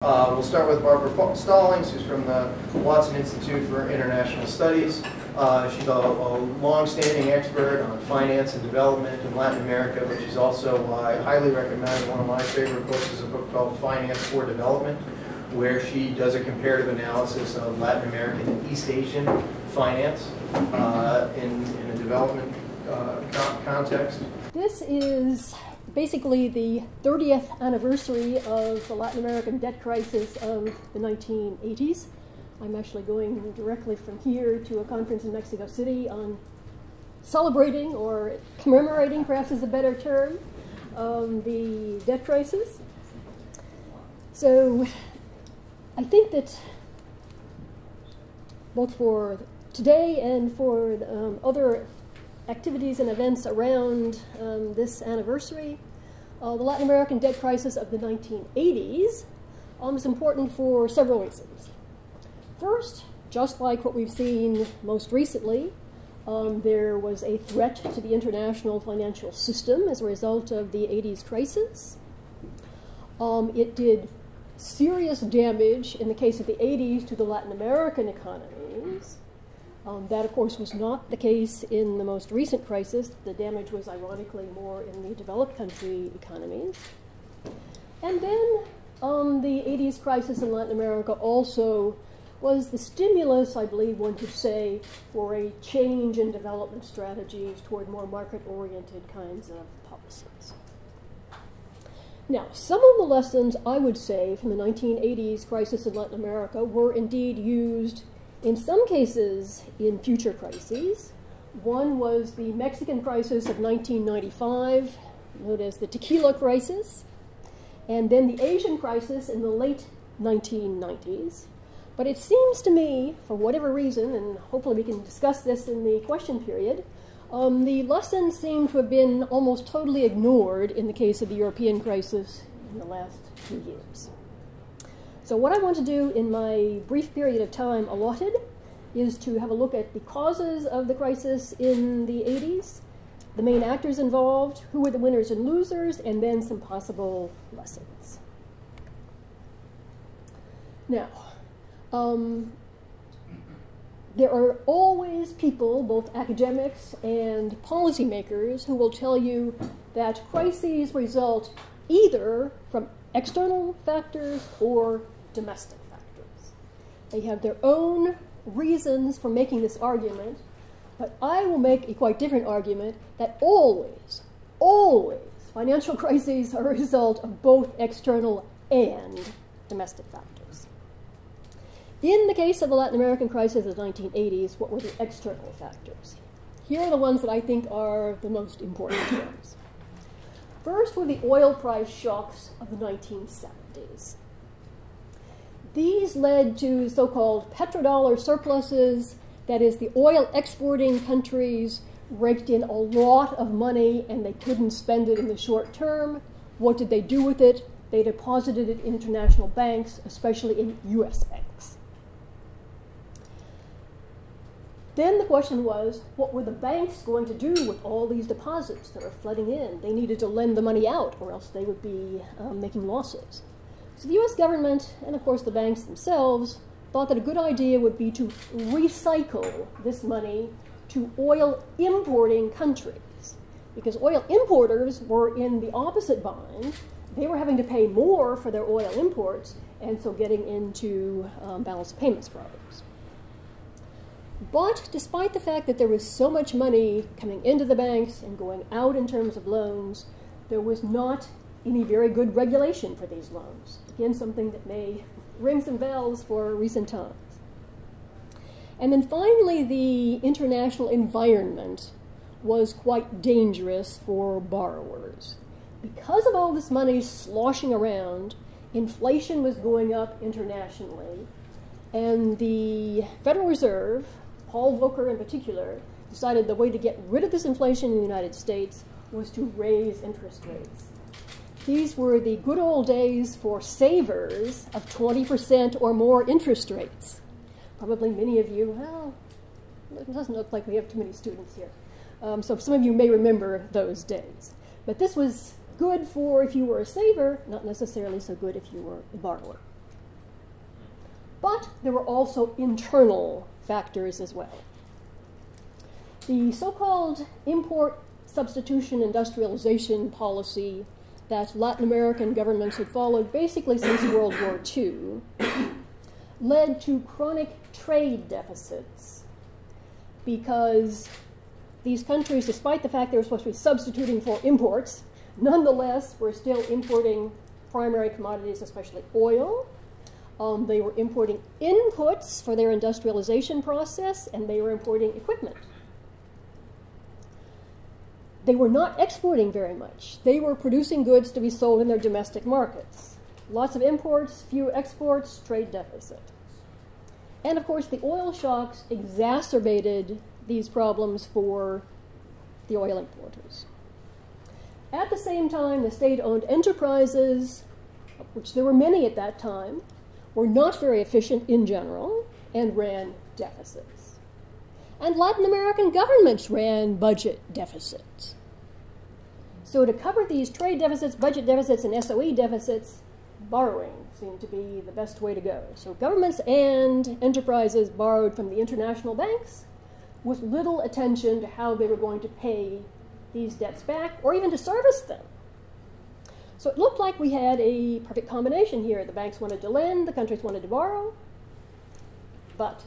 We'll start with Barbara Stallings, who's from the Watson Institute for International Studies. She's a long-standing expert on finance and development in Latin America, but she's also, I highly recommend, one of my favorite books is a book called Finance for Development, where she does a comparative analysis of Latin American and East Asian finance in a development context. This is basically the 30th anniversary of the Latin American debt crisis of the 1980s. I'm actually going directly from here to a conference in Mexico City on celebrating, or commemorating perhaps is a better term, the debt crisis. So I think that both for today and for other activities and events around this anniversary, the Latin American debt crisis of the 1980s is important for several reasons. First, just like what we've seen most recently, there was a threat to the international financial system as a result of the 80s crisis. It did serious damage in the case of the 80s to the Latin American economies. That, of course, was not the case in the most recent crisis. The damage was, ironically, more in the developed country economies. And then the 80s crisis in Latin America also was the stimulus, I believe one could say, for a change in development strategies toward more market-oriented kinds of policies. Now, some of the lessons, I would say, from the 1980s crisis in Latin America were indeed used in some cases in future crises. One was the Mexican crisis of 1995, known as the tequila crisis, and then the Asian crisis in the late 1990s. But it seems to me, for whatever reason, and hopefully we can discuss this in the question period, the lessons seem to have been almost totally ignored in the case of the European crisis in the last few years. So what I want to do in my brief period of time allotted is to have a look at the causes of the crisis in the 80s, the main actors involved, who were the winners and losers, and then some possible lessons. Now, there are always people, both academics and policymakers, who will tell you that crises result either from external factors or domestic factors. They have their own reasons for making this argument, but I will make a quite different argument that always, financial crises are a result of both external and domestic factors. In the case of the Latin American crisis of the 1980s, what were the external factors? Here are the ones that I think are the most important ones. First were the oil price shocks of the 1970s. These led to so-called petrodollar surpluses, that is, the oil exporting countries raked in a lot of money and they couldn't spend it in the short term. What did they do with it? They deposited it in international banks, especially in US banks. Then the question was, what were the banks going to do with all these deposits that are flooding in? They needed to lend the money out, or else they would be making losses. So the US government, and of course the banks themselves, thought that a good idea would be to recycle this money to oil importing countries. Because oil importers were in the opposite bind. They were having to pay more for their oil imports, and so getting into balance of payments problems. But despite the fact that there was so much money coming into the banks and going out in terms of loans, there was not any very good regulation for these loans. Again, something that may ring some bells for recent times. And then finally, the international environment was quite dangerous for borrowers. Because of all this money sloshing around, inflation was going up internationally, and the Federal Reserve, Paul Volcker in particular, decided the way to get rid of this inflation in the United States was to raise interest rates. These were the good old days for savers of 20% or more interest rates. Probably many of you, well, it doesn't look like we have too many students here. So some of you may remember those days. But this was good for if you were a saver, not necessarily so good if you were a borrower. But there were also internal factors as well. The so-called import substitution industrialization policy that Latin American governments had followed basically since World War II led to chronic trade deficits because these countries, despite the fact they were supposed to be substituting for imports, nonetheless were still importing primary commodities, especially oil. They were importing inputs for their industrialization process, and they were importing equipment. They were not exporting very much. They were producing goods to be sold in their domestic markets. Lots of imports, few exports, trade deficit. And of course, the oil shocks exacerbated these problems for the oil importers. At the same time, the state-owned enterprises, of which there were many at that time, were not very efficient in general and ran deficits. And Latin American governments ran budget deficits. So to cover these trade deficits, budget deficits, and SOE deficits, borrowing seemed to be the best way to go. So governments and enterprises borrowed from the international banks with little attention to how they were going to pay these debts back or even to service them. So it looked like we had a perfect combination here. The banks wanted to lend, the countries wanted to borrow, but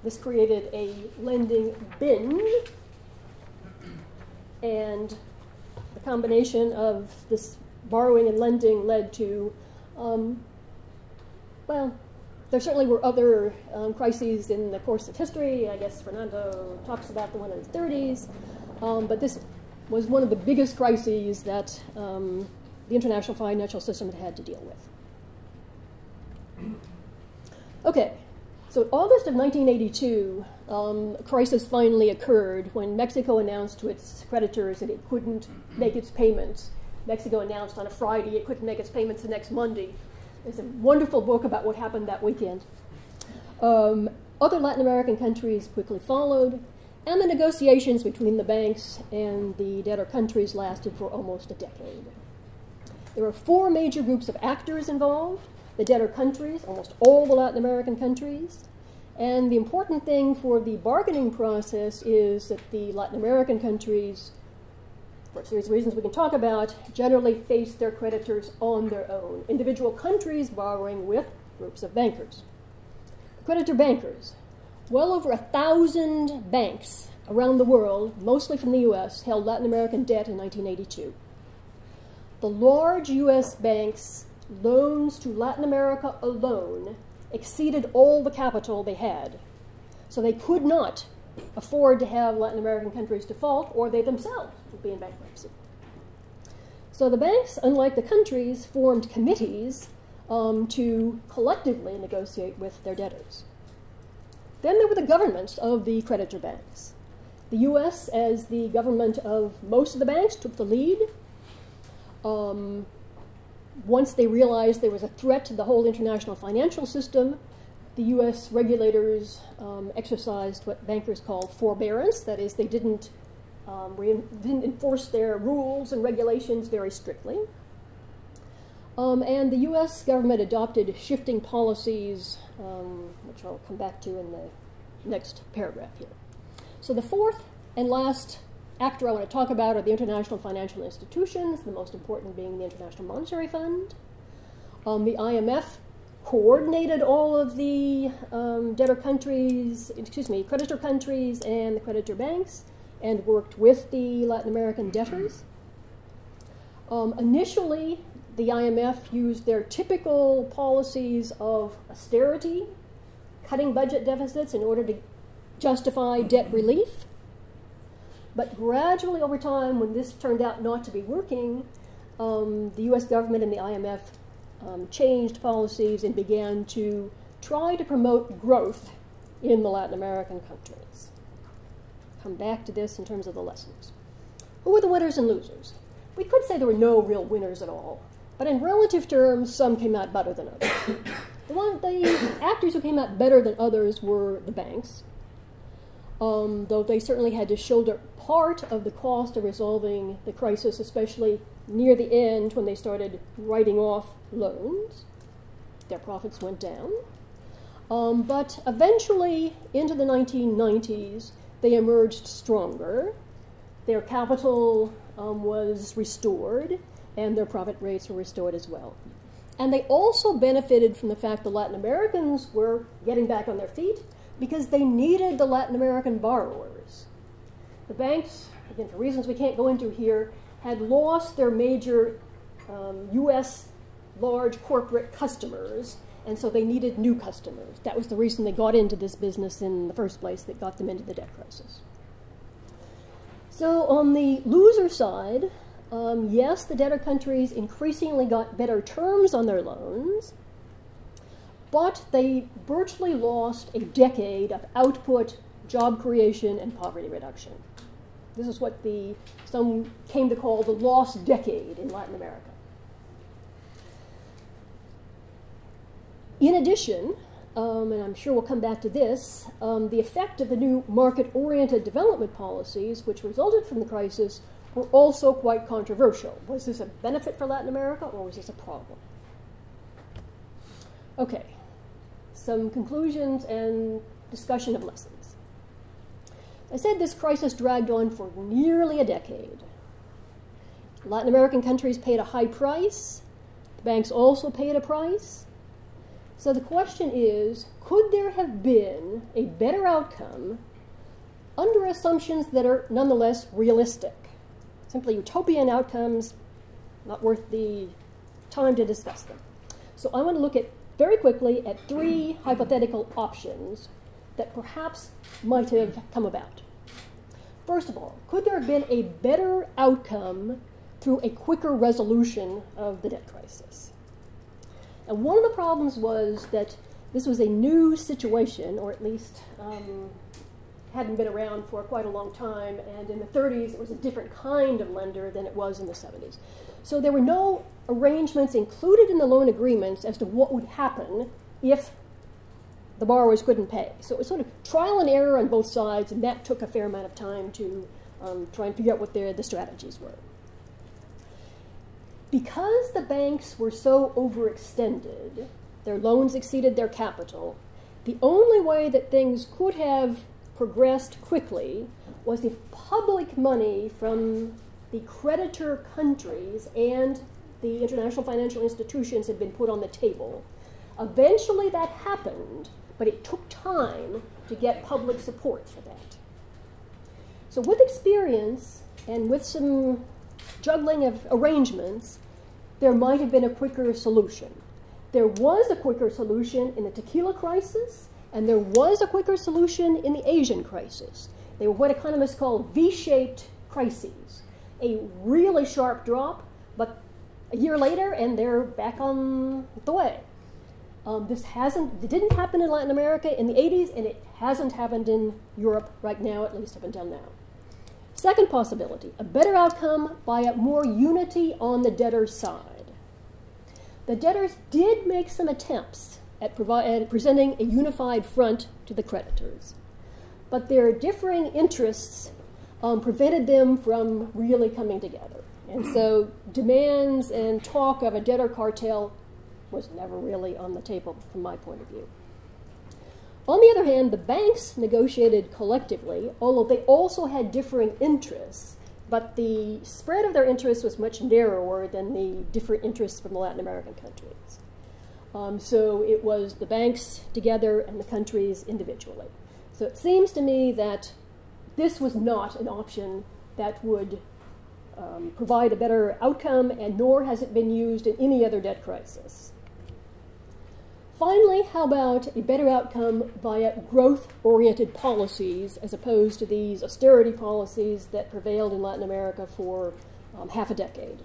this created a lending binge, and the combination of this borrowing and lending led to, well, there certainly were other crises in the course of history. I guess Fernando talks about the one in the 30s, but this was one of the biggest crises that the international financial system had to deal with. Okay. So in August of 1982, a crisis finally occurred when Mexico announced to its creditors that it couldn't make its payments. Mexico announced on a Friday it couldn't make its payments the next Monday. There's a wonderful book about what happened that weekend. Other Latin American countries quickly followed, and the negotiations between the banks and the debtor countries lasted for almost a decade. There were 4 major groups of actors involved: the debtor countries, almost all the Latin American countries. And the important thing for the bargaining process is that the Latin American countries, for a series of reasons we can talk about, generally face their creditors on their own. Individual countries borrowing with groups of bankers. Creditor bankers. Well over 1,000 banks around the world, mostly from the US, held Latin American debt in 1982. The large US banks' loans to Latin America alone exceeded all the capital they had. So they could not afford to have Latin American countries default, or they themselves would be in bankruptcy. So the banks, unlike the countries, formed committees to collectively negotiate with their debtors. Then there were the governments of the creditor banks. The US, as the government of most of the banks, took the lead. Once they realized there was a threat to the whole international financial system, the US regulators exercised what bankers call forbearance. That is, they didn't enforce their rules and regulations very strictly. And the US government adopted shifting policies, which I'll come back to in the next paragraph here. So the fourth and last actor I want to talk about are the international financial institutions, the most important being the International Monetary Fund. The IMF coordinated all of the creditor countries and the creditor banks and worked with the Latin American debtors. Initially, the IMF used their typical policies of austerity, cutting budget deficits in order to justify debt relief. But gradually over time, when this turned out not to be working, the US government and the IMF changed policies and began to try to promote growth in the Latin American countries. Come back to this in terms of the lessons. Who were the winners and losers? We could say there were no real winners at all, but in relative terms, some came out better than others. The actors who came out better than others were the banks, though they certainly had to shoulder part of the cost of resolving the crisis, especially near the end when they started writing off loans. Their profits went down. But eventually, into the 1990s, they emerged stronger. Their capital was restored, and their profit rates were restored as well. And they also benefited from the fact the Latin Americans were getting back on their feet because they needed the Latin American borrowers. The banks, again, for reasons we can't go into here, had lost their major U.S. large corporate customers, and so they needed new customers. That was the reason they got into this business in the first place that got them into the debt crisis. So on the loser side, yes, the debtor countries increasingly got better terms on their loans, but they virtually lost a decade of output, job creation, and poverty reduction. This is what some came to call the lost decade in Latin America. In addition, and I'm sure we'll come back to this, the effect of the new market-oriented development policies, which resulted from the crisis, were also quite controversial. Was this a benefit for Latin America, or was this a problem? Okay, some conclusions and discussion of lessons. I said this crisis dragged on for nearly a decade. Latin American countries paid a high price. The banks also paid a price. So the question is, could there have been a better outcome under assumptions that are nonetheless realistic? Simply utopian outcomes, not worth the time to discuss them. So I want to look at, very quickly, at 3 hypothetical options that perhaps might have come about. First of all, could there have been a better outcome through a quicker resolution of the debt crisis? And one of the problems was that this was a new situation, or at least hadn't been around for quite a long time, and in the 30s it was a different kind of lender than it was in the 70s. So there were no arrangements included in the loan agreements as to what would happen if the borrowers couldn't pay. So it was sort of trial and error on both sides, and that took a fair amount of time to try and figure out what the strategies were. Because the banks were so overextended, their loans exceeded their capital, the only way that things could have progressed quickly was if public money from the creditor countries and the international financial institutions had been put on the table. Eventually that happened, but it took time to get public support for that. So with experience and with some juggling of arrangements, there might have been a quicker solution. There was a quicker solution in the tequila crisis, and there was a quicker solution in the Asian crisis. They were what economists call V-shaped crises. A really sharp drop, but a year later, and they're back on the way. It didn't happen in Latin America in the 80s, and it hasn't happened in Europe right now, at least up until now. Second possibility, a better outcome via more unity on the debtor's side. The debtors did make some attempts at presenting a unified front to the creditors, but their differing interests prevented them from really coming together. And so demands and talk of a debtor cartel was never really on the table from my point of view. On the other hand, the banks negotiated collectively, although they also had differing interests, but the spread of their interests was much narrower than the different interests from the Latin American countries. So it was the banks together and the countries individually. So it seems to me that this was not an option that would provide a better outcome, and nor has it been used in any other debt crisis. Finally, how about a better outcome via growth-oriented policies as opposed to these austerity policies that prevailed in Latin America for half a decade?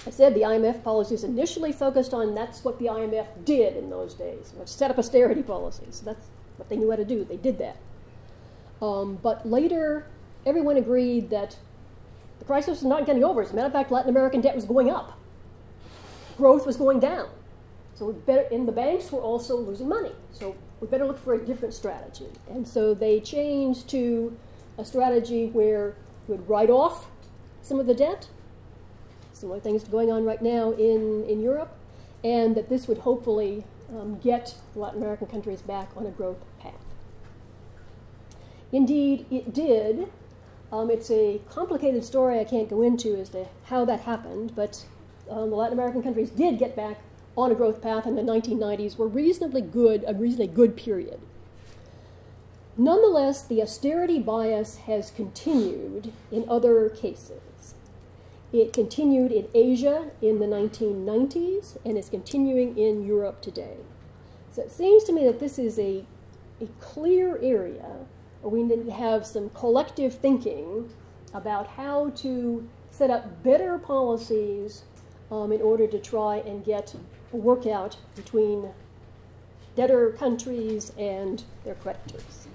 I said the IMF policies initially focused on that's what the IMF did in those days, set up austerity policies. That's what they knew how to do. They did that. But later, everyone agreed that the crisis was not getting over. As a matter of fact, Latin American debt was going up. Growth was going down. So and the banks were also losing money. So we better look for a different strategy. And so they changed to a strategy where you would write off some of the debt, similar things going on right now in Europe, and that this would hopefully get Latin American countries back on a growth path. Indeed, it did. It's a complicated story I can't go into as to how that happened, but the Latin American countries did get back on a growth path in the 1990s, were a reasonably good period. Nonetheless, the austerity bias has continued in other cases. It continued in Asia in the 1990s, and it's continuing in Europe today. So it seems to me that this is a clear area where we need to have some collective thinking about how to set up better policies in order to try and get a workout between debtor countries and their creditors.